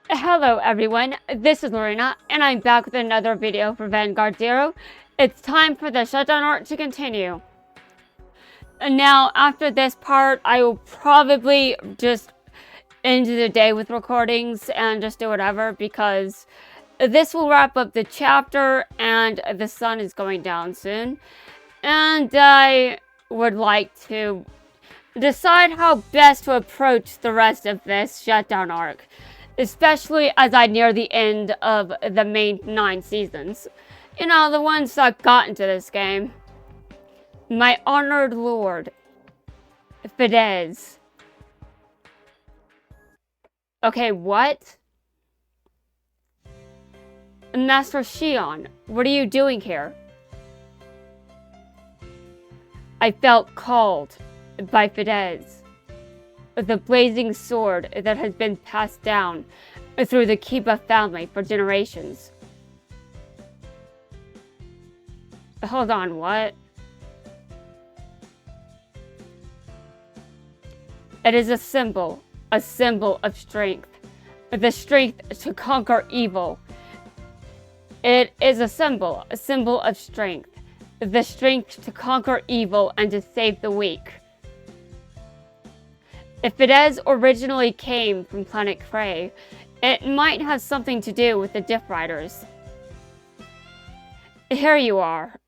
Hello everyone, this is Lorena, and I'm back with another video for Vanguard Zero. It's time for the shutdown arc to continue. And now, after this part, I will probably just end the day with recordings and just do whatever, because this will wrap up the chapter, and the sun is going down soon. And I would like to decide how best to approach the rest of this shutdown arc, especially as I near the end of the main 9 seasons. You know, the ones that got into this game. My honored lord, Fidesz. Okay, what? Master Shion, what are you doing here? I felt called by Fidesz, the blazing sword that has been passed down through the Kiba family for generations. Hold on, what? It is a symbol of strength, the strength to conquer evil. It is a symbol of strength, the strength to conquer evil and to save the weak. If Fidesz originally came from planet Krei, it might have something to do with the Diff Riders. Here you are.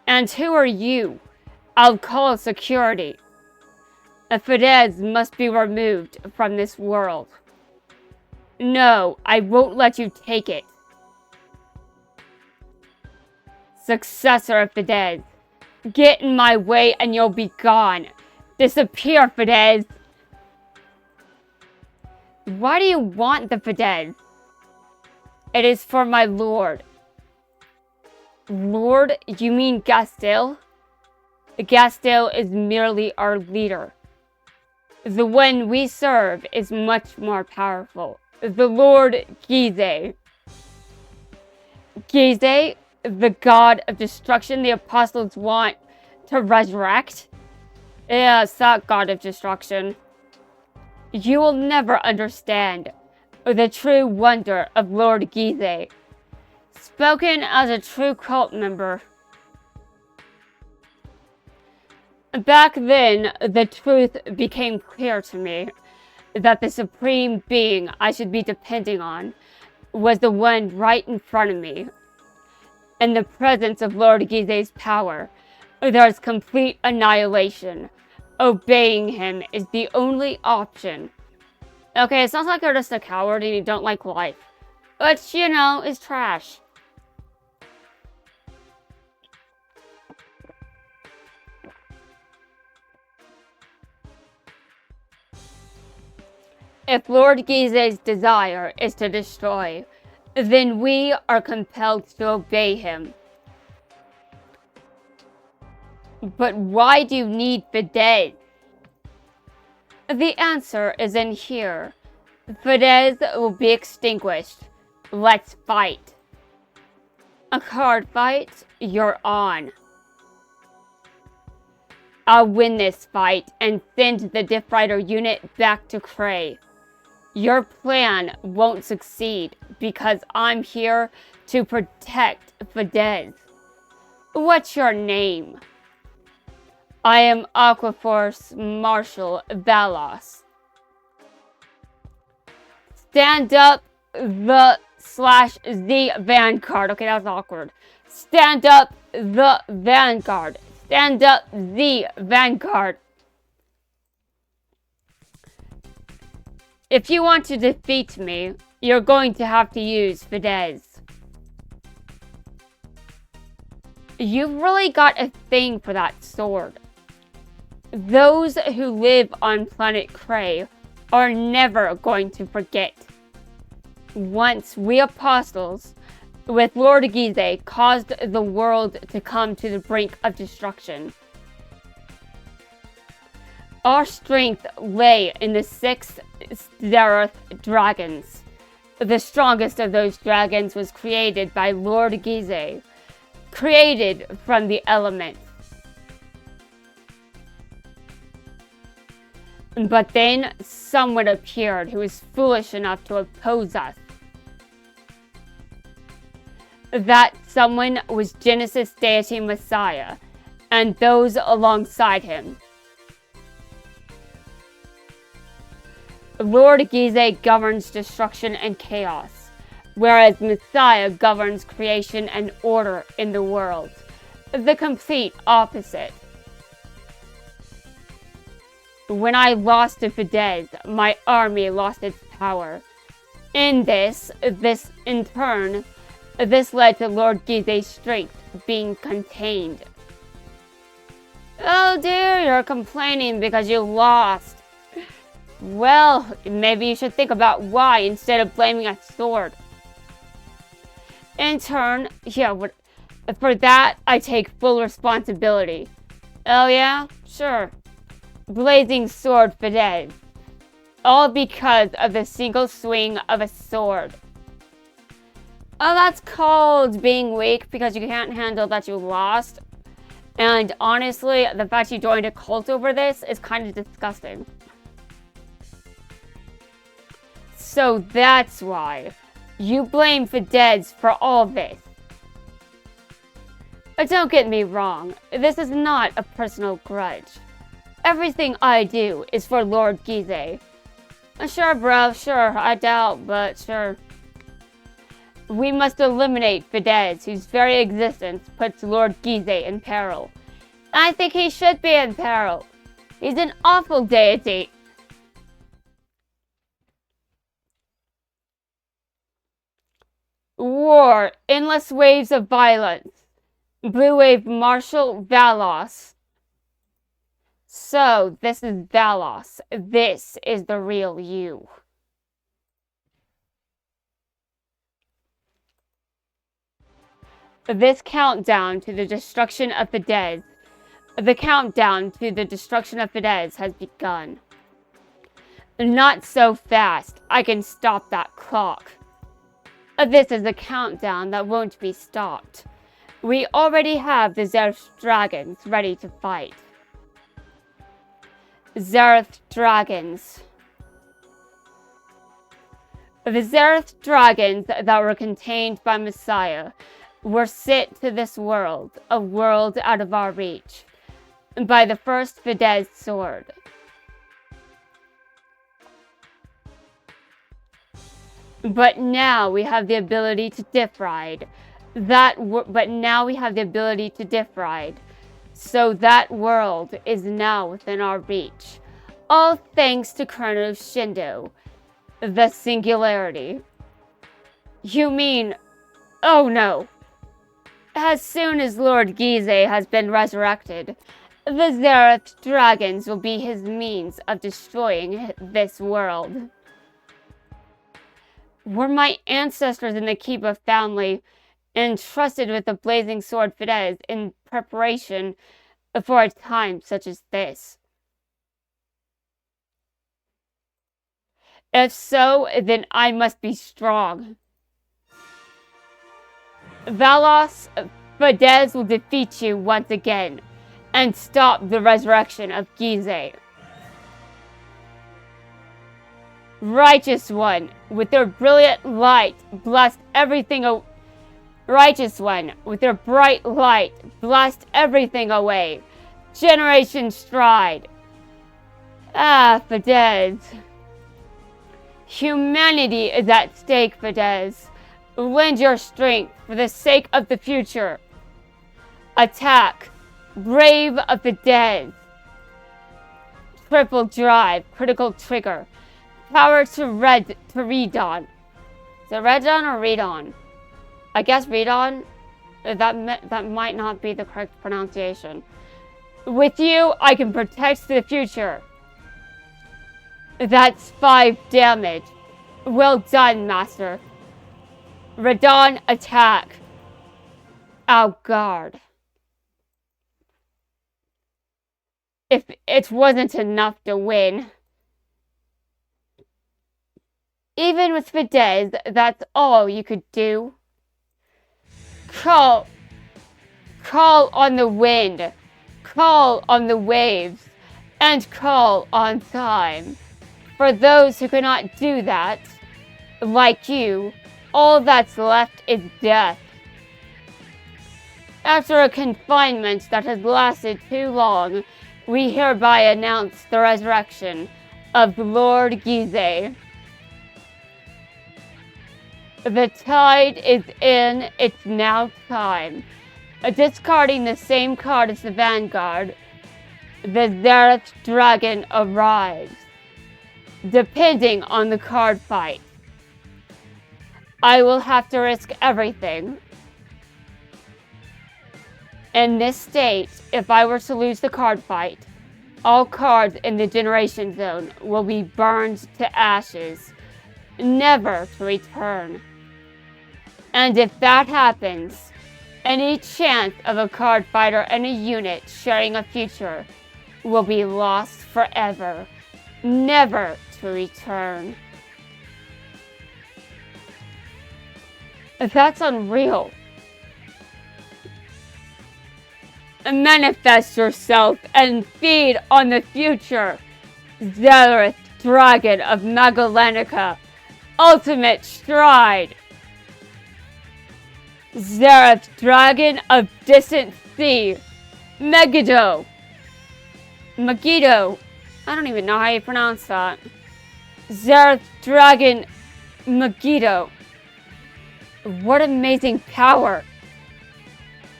And who are you? I'll call security. Fidesz must be removed from this world. No, I won't let you take it. Successor of Fidesz, get in my way and you'll be gone. Disappear, Fidesz. Why do you want the Fidesz? It is for my lord. Lord? You mean Gastel? Gastel is merely our leader. The one we serve is much more powerful. The Lord Gize. Gize, the god of destruction the apostles want to resurrect? Yes, that god of destruction. You will never understand the true wonder of Lord Gize. Spoken as a true cult member. Back then, the truth became clear to me that the supreme being I should be depending on was the one right in front of me. In the presence of Lord Gize's power, there is complete annihilation. Obeying him is the only option. Okay, it sounds like you're just a coward and you don't like life. Which, you know, is trash. If Lord Gize's desire is to destroy, then we are compelled to obey him. But why do you need Fidesz? The answer is in here. Fidesz will be extinguished. Let's fight. A card fight? You're on. I'll win this fight and send the Diff Rider unit back to Krei. Your plan won't succeed because I'm here to protect Fidesz. What's your name? I am Aquaforce Marshal Valeos. Stand up the/Z Vanguard. Okay, that was awkward. Stand up the Vanguard. Stand up the Vanguard. If you want to defeat me, you're going to have to use Fidesz. You've really got a thing for that sword. Those who live on planet Krei are never going to forget. Once we apostles, with Lord Gize, caused the world to come to the brink of destruction. Our strength lay in the 6 Zerath dragons. The strongest of those dragons was created by Lord Gize, created from the elements. But then someone appeared who was foolish enough to oppose us. That someone was Genesis deity Messiah, and those alongside him. Lord Gizeh governs destruction and chaos, whereas Messiah governs creation and order in the world. The complete opposite. When I lost to Fidesz, my army lost its power. In this in turn, this led to Lord Gizeh's strength being contained. Oh dear, you're complaining because you lost. Well, maybe you should think about why instead of blaming a sword. In turn, for that, I take full responsibility. Oh yeah? Sure. Blazing sword Fidesz. All because of the single swing of a sword. Oh, that's called being weak because you can't handle that you lost. And honestly, the fact you joined a cult over this is kind of disgusting. So that's why you blame Fidesz for all this. But don't get me wrong, this is not a personal grudge. Everything I do is for Lord Gizeh. Sure, bro, sure, I doubt, but sure. We must eliminate Fidesz, whose very existence puts Lord Gizeh in peril. I think he should be in peril. He's an awful deity. War, endless waves of violence. Blue Wave Marshal Valeos. So, this is Valeos. This is the real you. This countdown to the destruction of Fidesz. The countdown to the destruction of Fidesz has begun. Not so fast. I can stop that clock. This is a countdown that won't be stopped. We already have the Zereth dragons ready to fight. Zereth dragons. The Zereth dragons that were contained by Messiah were sent to this world, a world out of our reach, by the first Fidesz sword. But now we have the ability to diff-ride. But now we have the ability to diff-ride. So that world is now within our reach. All thanks to Colonel Shindo. The singularity. You mean... Oh no. As soon as Lord Gizeh has been resurrected, the Zereth dragons will be his means of destroying this world. Were my ancestors in the Kiba family entrusted with the blazing sword Fidesz in preparation for a time such as this? If so, then I must be strong. Valeos, Fidesz will defeat you once again and stop the resurrection of Gizeh. Righteous One, with their brilliant light, blast everything Righteous One, with their bright light, blast everything away. Generation stride. Ah, Fidesz. Humanity is at stake, Fidesz. Lend your strength for the sake of the future. Attack. Brave of Fidesz. Triple drive, critical trigger. Power to read-on. Is it read-on or read-on? I guess read-on? That might not be the correct pronunciation. With you, I can protect the future. That's 5 damage. Well done, Master. Radon attack. Our guard. If it wasn't enough to win. Even with Fidesz, that's all you could do. Call on the wind. Call on the waves. and call on time. For those who cannot do that, like you, all that's left is death. After a confinement that has lasted too long, we hereby announce the resurrection of Lord Gizeh. The tide is in, it's now time. Discarding the same card as the Vanguard, the Xerath Dragon arrives. Depending on the card fight, I will have to risk everything. In this state, if I were to lose the card fight, all cards in the Generation Zone will be burned to ashes, never to return. And if that happens, any chance of a card fighter and a unit sharing a future will be lost forever, never to return. That's unreal. Manifest yourself and feed on the future. Xerath Dragon of Magalenica, ultimate stride. Xerath Dragon of Distant Sea, Megiddo. I don't even know how you pronounce that. Xerath Dragon Megiddo. What amazing power.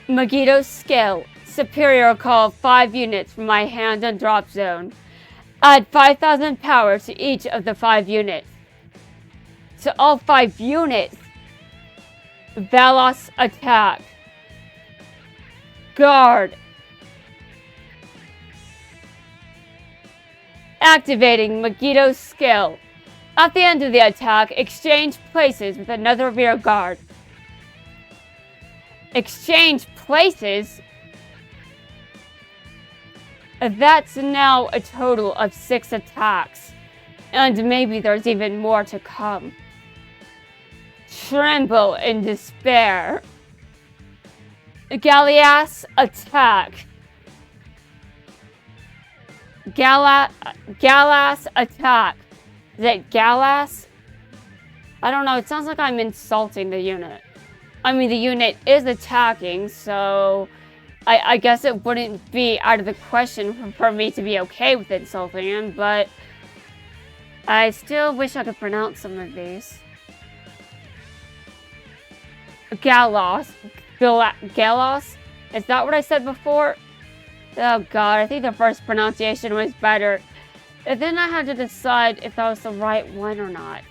Megiddo's skill. Superior call 5 units from my hand and drop zone. Add 5,000 power to each of the 5 units. To all 5 units. Valeos attack. Guard. Activating Megiddo's skill. At the end of the attack, exchange places with another rear guard. Exchange places? That's now a total of 6 attacks. And maybe there's even more to come. Tremble in despair. Galeas attack. Galas attack. Is it Galas? I don't know, it sounds like I'm insulting the unit. I mean, the unit is attacking, so I guess it wouldn't be out of the question for me to be okay with insulting him, but I still wish I could pronounce some of these. Galos. Galos? Is that what I said before? Oh god, I think the first pronunciation was better. And then I had to decide if that was the right one or not.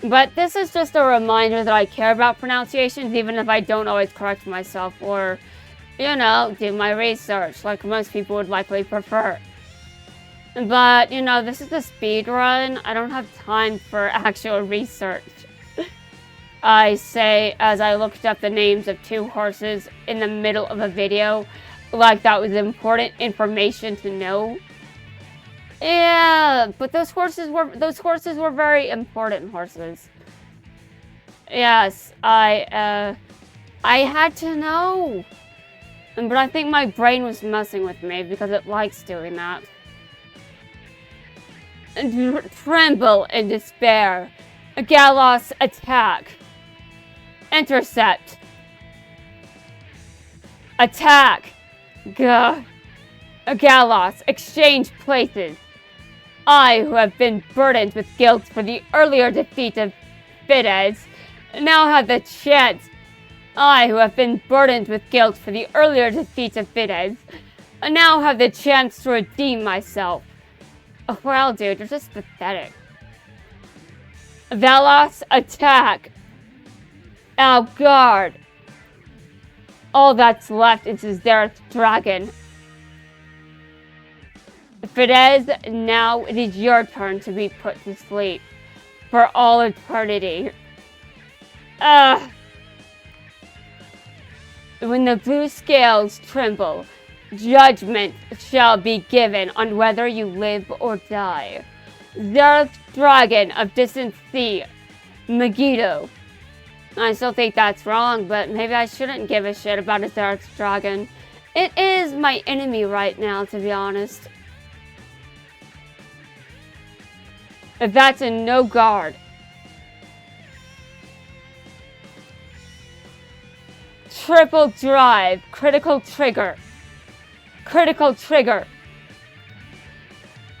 But this is just a reminder that I care about pronunciations, even if I don't always correct myself or, you know, do my research like most people would likely prefer. But, you know, this is a speed run. I don't have time for actual research. I say as I looked up the names of 2 horses in the middle of a video, like that was important information to know. Yeah, but those horses were very important horses. Yes, I had to know. But I think my brain was messing with me because it likes doing that. Tremble in despair. Galos attack. Intercept. Attack. Galos, exchange places. I, who have been burdened with guilt for the earlier defeat of Fidesz, now have the chance. I, who have been burdened with guilt for the earlier defeat of Fidesz, now have the chance to redeem myself. Oh, well, dude, you're just pathetic. Valeos attack. Guard. All that's left is Xerath Dragon. Fidesz, now it is your turn to be put to sleep. For all eternity. When the blue scales tremble, judgment shall be given on whether you live or die. Xerath Dragon of Distant Sea, Megiddo. I still think that's wrong, but maybe I shouldn't give a shit about a Xerath Dragon. It is my enemy right now, to be honest. That's a no guard. Triple drive. Critical trigger. Critical trigger.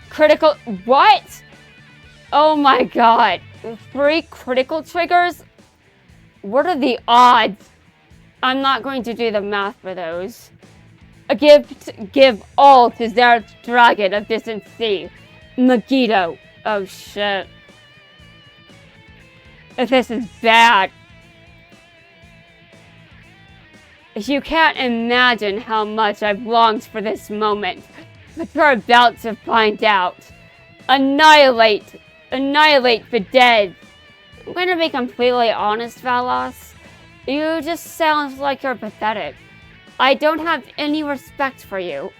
Critical... What? Oh my god. 3 critical triggers? What are the odds? I'm not going to do the math for those. Give all to Zereth's dragon of distant sea. Megiddo. Oh shit. This is bad. You can't imagine how much I've longed for this moment, but you're about to find out. Annihilate the dead. I'm going to be completely honest, Valeos. You just sound like you're pathetic. I don't have any respect for you.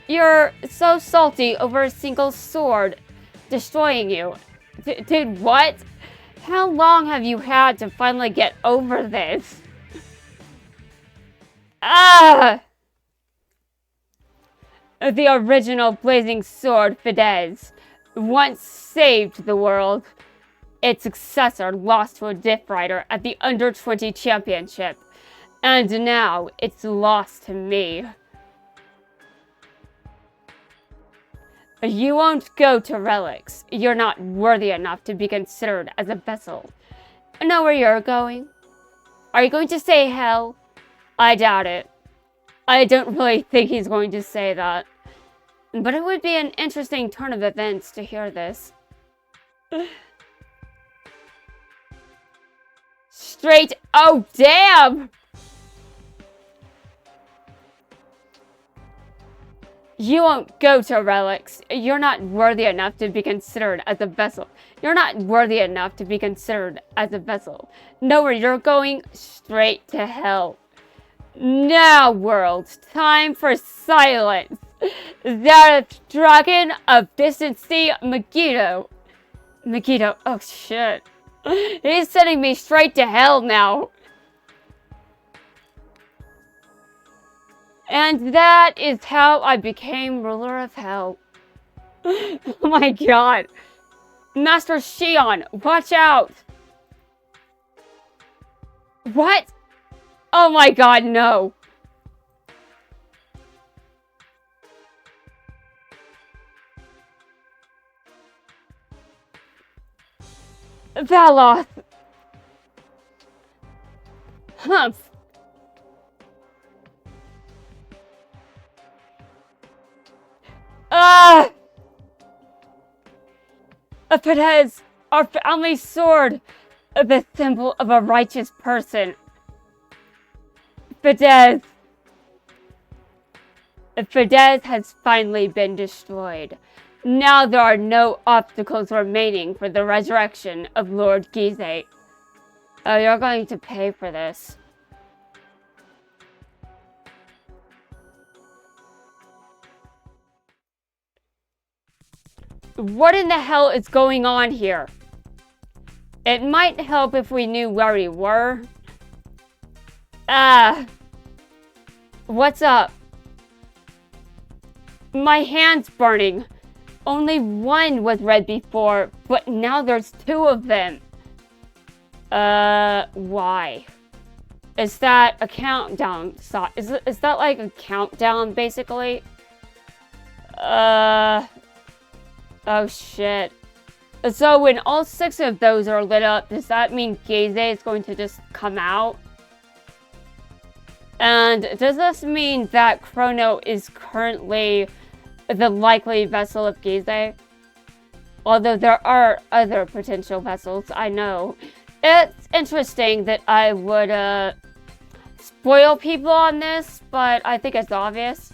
You're so salty over a single sword destroying you. Dude, what? How long have you had to finally get over this? Ah! The original blazing sword, Fidesz, once saved the world. Its successor lost to a diff rider at the Under-20 Championship. And now it's lost to me. You won't go to relics. You're not worthy enough to be considered as a vessel. I know where you're going. Are you going to say hell? I doubt it. I don't really think he's going to say that. But it would be an interesting turn of events to hear this. Straight... Oh, damn! You won't go to relics. You're not worthy enough to be considered as a vessel. You're not worthy enough to be considered as a vessel. Know where you're going? Straight to hell. Now, world, time for silence. Zereth's dragon of distant sea, Megiddo. Megiddo, oh shit. He's sending me straight to hell now. And that is how I became ruler of hell. Oh my god. Master Shion, watch out. What? Oh my god, no. Valeos. Humph. Fidesz, our family sword, the symbol of a righteous person. Fidesz has finally been destroyed. Now there are no obstacles remaining for the resurrection of Lord Gizeh. Oh, you're going to pay for this. What in the hell is going on here? It might help if we knew where we were. What's up? My hand's burning. Only one was red before, but now there's 2 of them. Why? Is that a countdown? Is that like a countdown, basically? Oh shit. So when all 6 of those are lit up, does that mean Gizeh is going to just come out? And does this mean that Chrono is currently the likely vessel of Gizeh? Although there are other potential vessels, I know. It's interesting that I would spoil people on this, but I think it's obvious.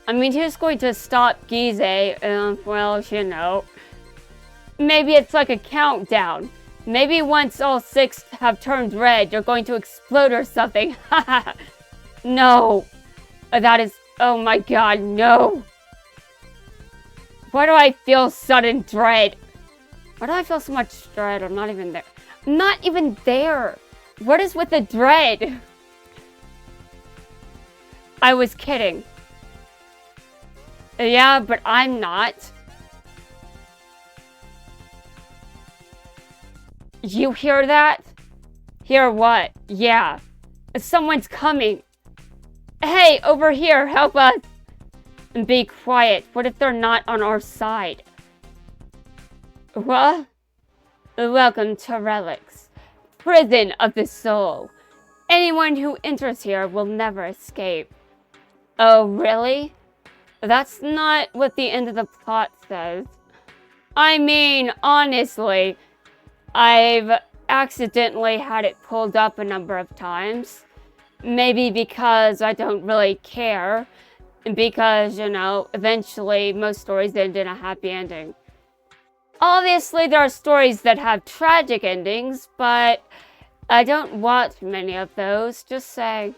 I mean, who's going to stop Gizeh? Well, you know. Maybe it's like a countdown. Maybe once all 6 have turned red, you're going to explode or something. No. That is... Oh my god, no. Why do I feel sudden dread? Why do I feel so much dread? I'm not even there. I'm not even there. What is with the dread? I was kidding. Yeah, but I'm not. You hear that? Hear what? Yeah. Someone's coming. Hey, over here, help us. And be quiet. What if they're not on our side? What? Welcome to Relics, prison of the soul. Anyone who enters here will never escape. Oh, really? That's not what the end of the plot says. I mean, honestly, I've accidentally had it pulled up a number of times. Maybe because I don't really care. And because, eventually most stories end in a happy ending. Obviously, there are stories that have tragic endings, but I don't watch many of those, just saying.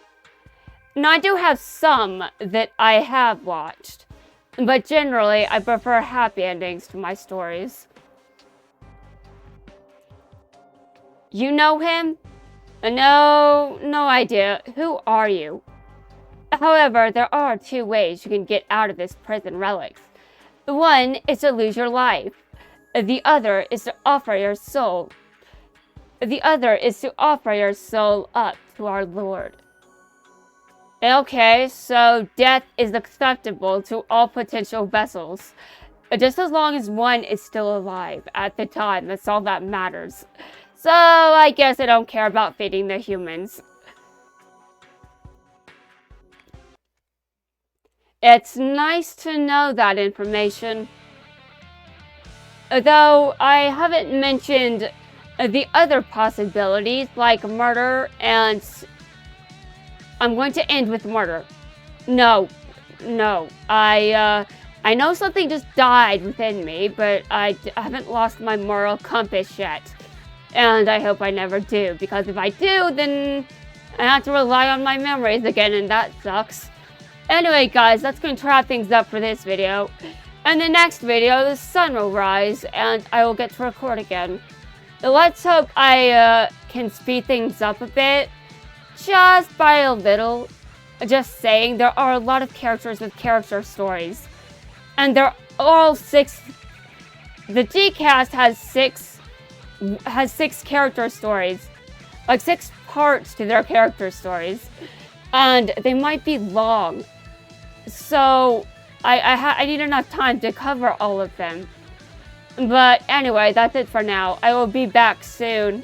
Now, I do have some that I have watched, but generally, I prefer happy endings to my stories. You know him? No idea. Who are you? However, there are two ways you can get out of this prison relics. One is to lose your life. The other is to offer your soul. The other is to offer your soul up to our Lord. Okay, so death is acceptable to all potential vessels. Just as long as one is still alive at the time, that's all that matters. So, I guess I don't care about feeding the humans. It's nice to know that information. Though I haven't mentioned the other possibilities, like murder and... I'm going to end with murder. No. I know something just died within me, but I haven't lost my moral compass yet. And I hope I never do, because if I do, then I have to rely on my memories again, and that sucks. Anyway, guys, that's going to wrap things up for this video. In the next video, the sun will rise, and I will get to record again. Let's hope I can speed things up a bit. Just by a little. Just saying, there are a lot of characters with character stories. And they're all 6... The G-Cast has six character stories. Like 6 parts to their character stories. And they might be long. So, I need enough time to cover all of them. But anyway, that's it for now. I will be back soon